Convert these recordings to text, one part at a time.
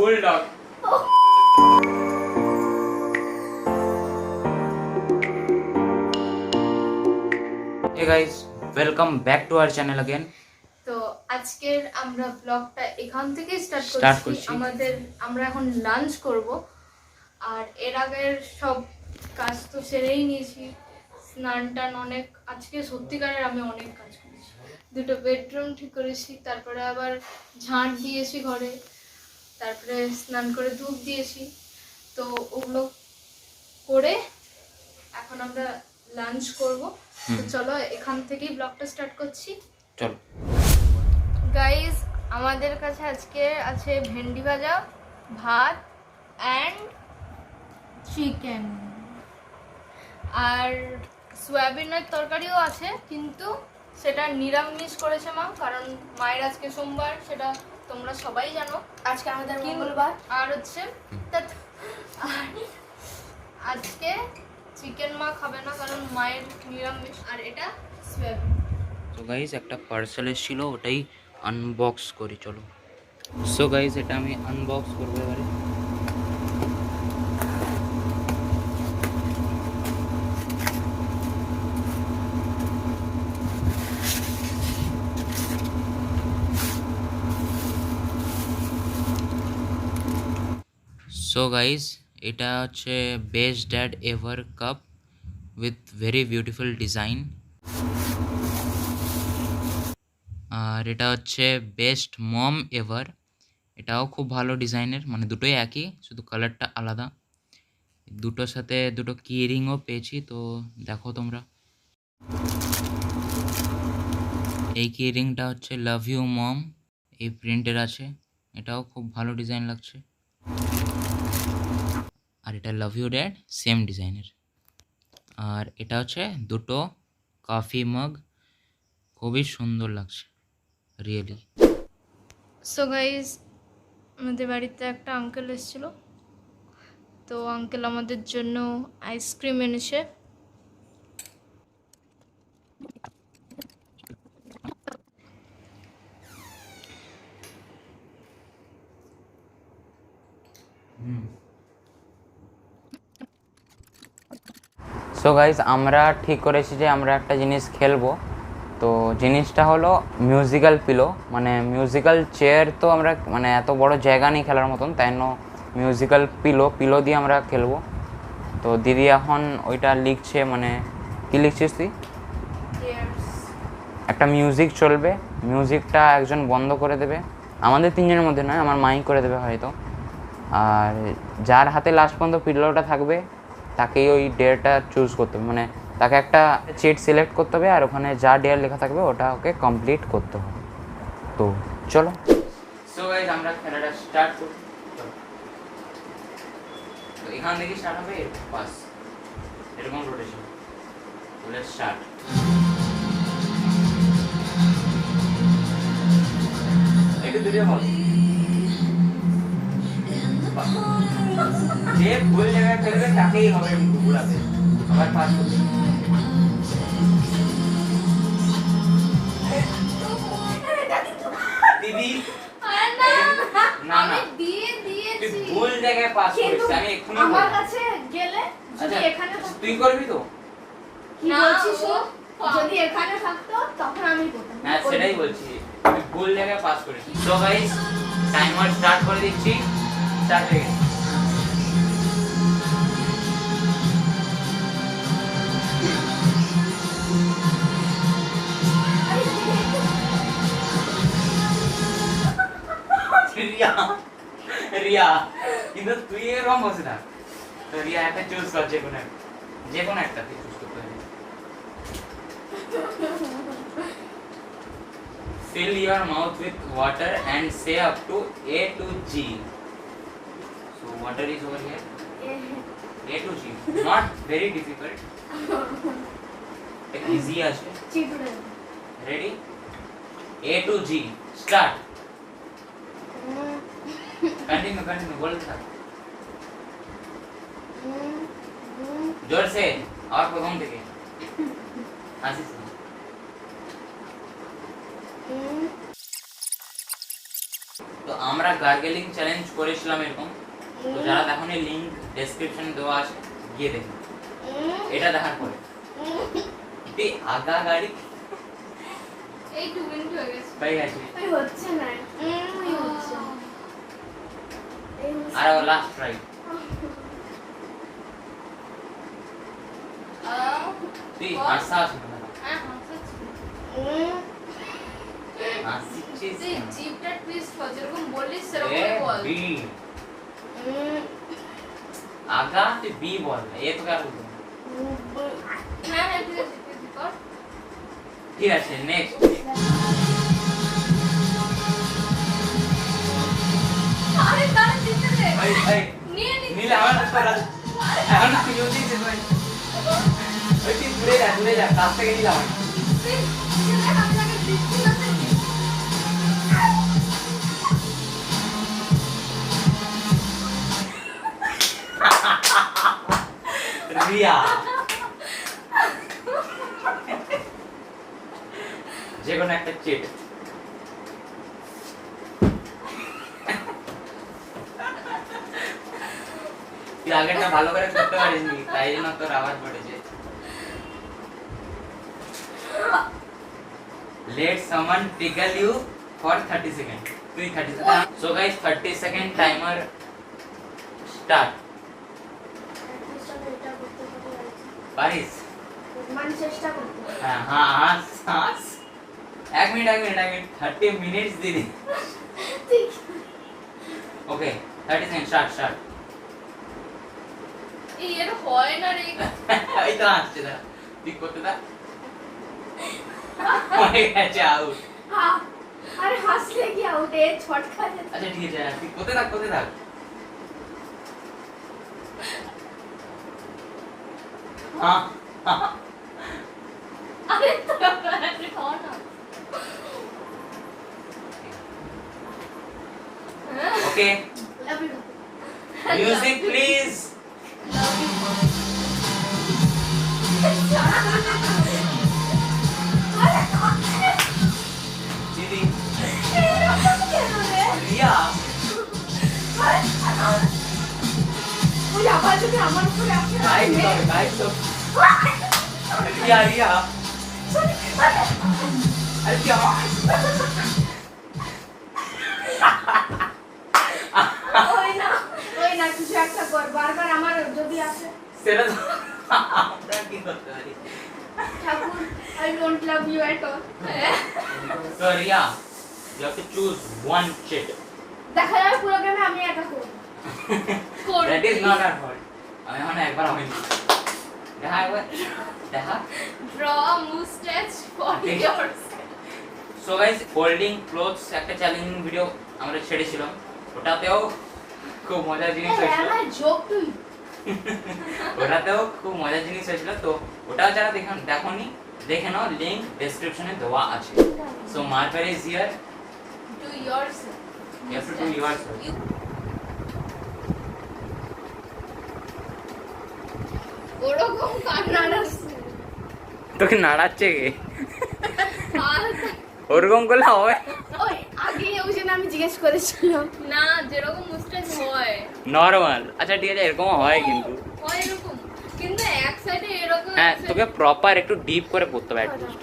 bulldog. Hey guys, welcome back to our channel again. তো আজকের আমরা ব্লগটা এখান থেকে স্টার্ট করছি। আমরা এখন লাঞ্চ করব, আর এর আগের সব কাজ তো সেরেই নিয়েছি। স্নান টান অনেক, আজকে সত্যিকারের আমি অনেক কাজ করেছি। দুটো বেডরুম ঠিক করেছি, তারপরে আবার ঝাঁট দিয়েছি ঘরে, তারপরে স্নান করে ধূপ দিয়েছি। তো ওগুলো করে এখন আমরা লাঞ্চ করব। তো চলো এখান থেকেই ব্লগটা স্টার্ট করছি। চলো গাইজ, আমাদের কাছে আজকে আছে ভেন্ডি ভাজা, ভাত অ্যান্ড চিকেন, আর সয়াবিনের তরকারিও আছে, কিন্তু সেটা নিরামিষ করেছে মা, কারণ মায়ের আজকে সোমবার, সেটা তোমরা সবাই জানো। আজকে আমাদের মঙ্গলবার। আর হচ্ছে আর আজকে চিকেন মা খাবে না, কারণ মায়ের নিরামিষ। আর এটা সয়াবিন। তো গাইজ একটা পার্সেল এসেছিল, ওটাই আনবক্স করি চলো। সো গাইজ এটা আমি আনবক্স করবো এবারে। সো গাইজ এটা হচ্ছে best dad ever cup with very beautiful design. আর এটা হচ্ছে বেস্ট মম এভার, এটাও খুব ভালো ডিজাইনের, মানে দুটোই একই, শুধু কালারটা আলাদা। দুটোর সাথে দুটো কি রিংও পেয়েছি, তো দেখো তোমরা। এই কি রিংটা হচ্ছে লাভ ইউ মম, এই প্রিন্টের আছে, এটাও খুব ভালো ডিজাইন লাগছে। আর এটা লাভ ইউ ড্যাড, সেম ডিজাইনের। আর এটা হচ্ছে দুটো কফি মাগ, খুবই সুন্দর লাগছে রিয়েলি। সো গাইজ, আমাদের বাড়িতে একটা আঙ্কেল এসেছিল, তো আঙ্কেল আমাদের জন্য আইসক্রিম এনেছে। সো গাইজ আমরা ঠিক করেছি যে আমরা একটা জিনিস খেলবো। তো জিনিসটা হলো মিউজিক্যাল পিলো, মানে মিউজিক্যাল চেয়ার। তো আমরা মানে এত বড় জায়গা নেই খেলার মতন, তাই জন্য মিউজিক্যাল পিলো দিয়ে আমরা খেলবো। তো দিদি এখন ওইটা লিখছে, মানে কি লিখছিস তুই? একটা মিউজিক চলবে, মিউজিকটা একজন বন্ধ করে দেবে, আমাদের তিনজনের মধ্যে নয়, আমার মাই করে দেবে হয়তো। আর যার হাতে লাস্ট পর্যন্ত পিলোটা থাকবে তাকেই ওই ডেয়ারটা চুজ করতে হবে, মানে তাকে একটা চিট সিলেক্ট করতে হবে, আর ওখানে যা ডেয়ার লেখা থাকবে ওটা ওকে কমপ্লিট করতে হবে। তো চলো। সো গাইস আমরা খেলাটা স্টার্ট করি। তো এখান থেকে স্টার্ট হবে, বাস এরকম রোটেশন। তো লেটস স্টার্ট। একটু দূরে বল। যে ভুল জায়গায় খেলবে তাকেই হবে ঘুরাতে, আবার পাস করতে। দিদি না না, দিয়ে দিয়েছি, তুই ভুল জায়গায় পাস করেছিস, আমি এক্ষুনি আমার কাছে গেলে যদি এখানে তুই করবি তো। কি বলছিস ও? যদি এখানে থাকতো তখন আমি করতাম। হ্যাঁ সেটাই বলছি, তুই ভুল জায়গায় পাস করেছিস। সো গাইস টাইমার স্টার্ট করে দিচ্ছি, স্টার্ট হয়ে গেছে। রিয়া রিয়া কিন্তু তুই এরকম বসে থাক। তো রিয়া একটা চুজ কর, যে কোনো একটা তুই চুজ করতে হবে। Fill your mouth with water and say up to A to G. So water is over here. A to G. Not very difficult. Easy আছে। Ready? A to G. Start. Continue. बोलते থাক। जोर से और प्रथम থেকে। आशीष তো আমরা গার্গেলিং চ্যালেঞ্জ করেছিলাম এরকম, তো যারা দেখোনি লিংক ডেসক্রিপশনে দেওয়া আছে, গিয়ে দেখুন। এটা দেখার পরে তুই আগা গাড়ি এই 2 মিনিট হয়ে গেছে পাই গেছে। এই হচ্ছে না এই হচ্ছে এই আর লাস্ট ট্রাই। তুই হাসা আছে না? হ্যাঁ হাসছি। হাসছিস তুই কেন? জিভটা টুইস্ট কর, যেরকম বলিস সেরকমই বল। বি আগা তুই বি বল, এ তো क्या বলবো। হ্যাঁ হ্যাঁ ঠিক আছে তুই কর। ঠিক আছে নেক্সট। আরে দাঁড়া দিতে দে। এই নিয়ে নি। নীলা আমার তো করা এখন তুই ইউজি দে ভাই। ওই তুই দূরে যা কাছ থেকে নিলা আমার। তুই ছেলে আপনাকে দিচ্ছি না তুই। রিয়া যে কোনো একটা চিট। তুই আগেরটা ভালো করে করতে পারিসনি, তাই জন্য তোর আওয়াজ পড়েছে। Let someone tickle you for 30 seconds. তুই 30 seconds. So guys 30 second timer start. পারিস? মানে চেষ্টা করতে হ্যাঁ হ্যাঁ হাস। এক মিনিট 30 মিনিটস দিদি। ঠিক ওকে 30 সেকেন্ড স্টার্ট। এই এর হয় না রে। এই তো আসছে না, তুই করতে দা। হয়ে গেছে আউট। হ্যাঁ আরে হাসলে কি আউট এ ছটকা যেত আচ্ছা ঠিক আছে, তুই করতে থাক। হ্যাঁ আরে তো আরে কর না। ওকে লাভ ইউ মিউজিক প্লিজ। দিদি রিয়া ওই আবার যদি আমার উপরে আসে গাইস তো রিয়া আরে কি ওই না কিছু একটা কর বারবার আমার যদি আসে সেটা তো আমরা কি করতে পারি। Thakur I don't love you at all So Ria, you have to choose one shit. দেখা যাবে পুরো গেমে আমি একা করব That is not our fault. আমি এখন একবার হয়নি। দেখা Draw a mustache for Okay. yours. So guys folding clothes একটা চ্যালেঞ্জিং ভিডিও আমরা ছেড়েছিলাম, ওটাতেও খুব মজার জিনিস হয়েছিল। আমার জোক তুই ওটাতেও খুব মজার জিনিস হয়েছিল, তো ওটাও যারা দেখোনি দেখে নাও, লিংক ডেসক্রিপশনে দেওয়া আছে। So marker is here, Do yourself. you have to do yourself. ওরকম কান্না তোকে নাড়াচ্ছে কে? ওরকম করলে হবে ওই আগে ওই জন্য আমি জিজ্ঞেস করেছিলাম না, যেরকম মুস্টাচ হয় নরমাল। আচ্ছা ঠিক আছে, এরকম হয় কিন্তু। হয় এরকম, কিন্তু এক সাইডে এরকম হ্যাঁ এক তোকে প্রপার একটু ডিপ করে পড়তে হবে অ্যাটলিস্ট।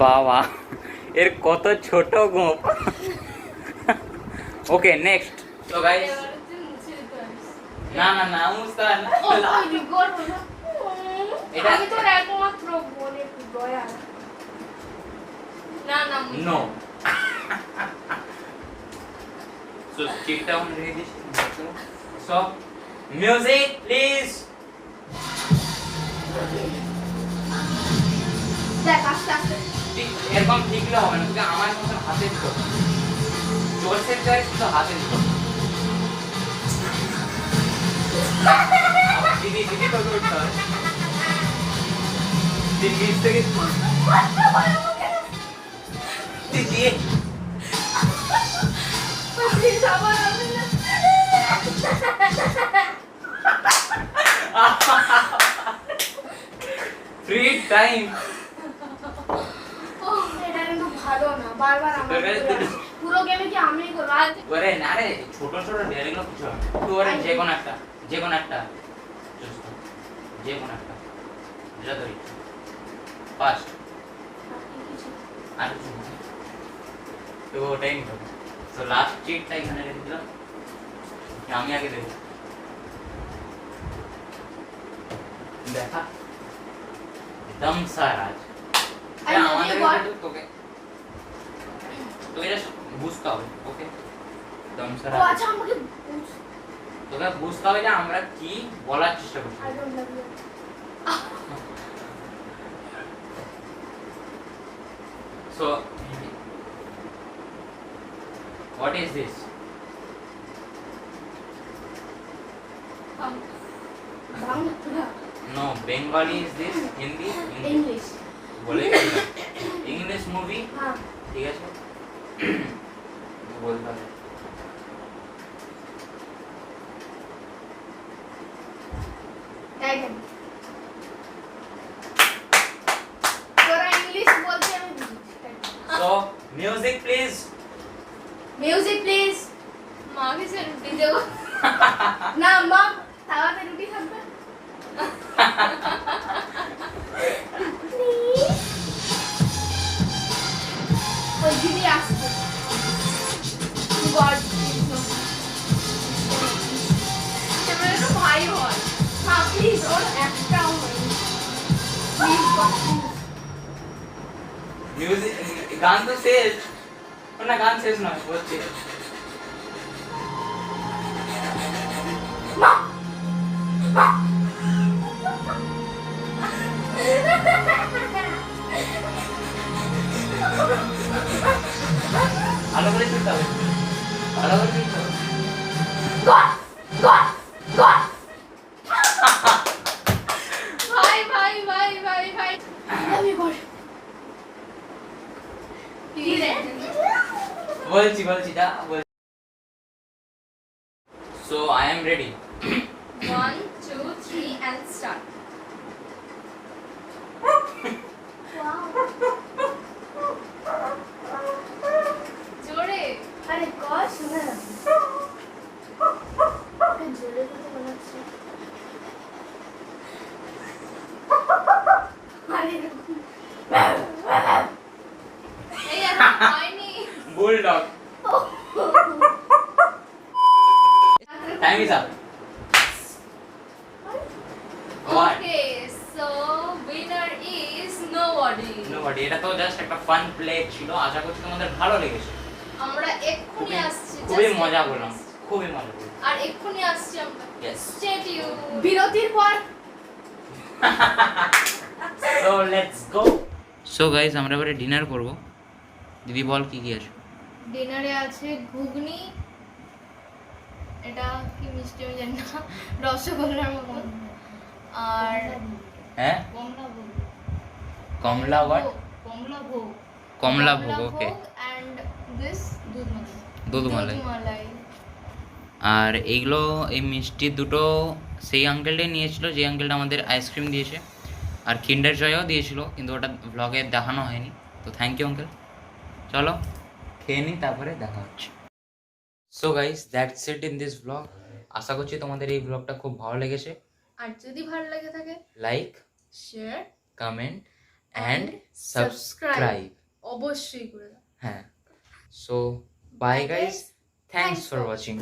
বাবা এর কত ছোট গোপ। Okay next. তো গাইস এবার হচ্ছে মুছে দিতে হবে। না মুস্তান না। ও তুই রিগর হলো এটা- আমি তোর একমাত্র বলে দয়া না মুছে নো। সো চিট ডাউন রেখে দিস। So music please. দেখ আস্তে আস্তে এরকম ঠিকলে হবে না, তোকে আমার মতন হাতে দিতে হবে। জোরসে চাই শুধু হাতে দিতে হবে। দিদি তোকে উঠতে হবে। দিদি নিচ থেকে দিদি প্লিজ আবার আমি না ফ্রি টাইম। ভালো না, বারবার আমার উপরে আসে। পুরো গেমে কি আমিই করব? আজ ওরে না রে, ছোট ছোট ডেয়ারিগুলো কিছু হবে না। তুই ওরে যে কোনো একটা চুজ কর, যে কোনো একটা যেটা তোর ইচ্ছা। ফার্স্ট আর কিছু না, তো ওটাই নিতে হবে। তো লাস্ট চিটটা এখানে রেখে দিলাম, আমি আগে দেবো। দেখা দমসারাজ I love you, আমাদের God. তোকে এটা বুঝতে হবে। ওকে, ও দমসারাজ আচ্ছা, আমাকে তোকে বুঝতে হবে যে আমরা কি বলার চেষ্টা করছি। I don't love you. So what is this? Bangla No, Bengali is this, Hindi, English. বলে ইংলিশ মুভি, হ্যাঁ, ঠিক আছে বলতে হবে। টাইটানিক। তোরা ইংলিশ বলতে আমি বুঝি। So music please. Music please. মাকে সে রুটি দেব না, মা তাওয়াতে রুটি খাবে। ওই দিদি আসছে। গড তোমার তো ভাই হয়। মা প্লিজ, ওর একটাও হয়নি। প্লিজ গড মিউজিক গান তো শেষ না, গান শেষ নয়, বলছি ভালো করে শুনতে হবে, ভালো করে শুনতে হবে। গড গড গড ভাই ভাই ভাই ভাই ভাই আমি গড কি রে বলছি যা বল। So I am ready. 1 2 3 and start. জোরে আরে কর শোনা না জোরে কথা বলাচ্ছি আরে এই আর হয়নি Bulldog. Time is up. What? Okay, so winner is nobody. Nobody. এটা তো জাস্ট একটা ফান প্লে ছিল, আশা করছি তোমাদের ভালো লেগেছে। আমরা এক্ষুনি আসছি, খুবই just মজা এক্ষুনি করলাম, আসছি। খুবই মজা করলাম। আর এক্ষুনি আসছি আমরা। Yes. Stay tuned. বিরতির পর So let's go. So guys, আমরা এবারে ডিনার করব। দিদি বল কি কি আছে? ডিনারে আছে ঘুগনি, এটা কি মিষ্টি আমি জানি না, রসগোল্লার মতন, আর হ্যাঁ, কমলা ভোগ। কমলা what? কমলা ভোগ, ওকে। এন্ড দিস দুধ মালাই। মালাই। আর এইগুলো, এই মিষ্টি দুটো সেই আঙ্কেলটাই নিয়েছিল যে আঙ্কেলটা আমাদের আইসক্রিম দিয়েছে, আর কিন্ডার জয়ও দিয়েছিল, কিন্তু ওটা ব্লগে দেখানো হয়নি। তো থ্যাংক ইউ আঙ্কেল। চলো খেয়ে নিই, তারপরে দেখা হচ্ছে। So guys, that's it in this blog. আশা করছি তোমাদের এই ব্লগটা খুব ভালো লেগেছে। আর যদি ভালো লাগে থাকে like, share, comment and subscribe অবশ্যই করে দাও। হ্যাঁ। So bye guys, thanks for watching.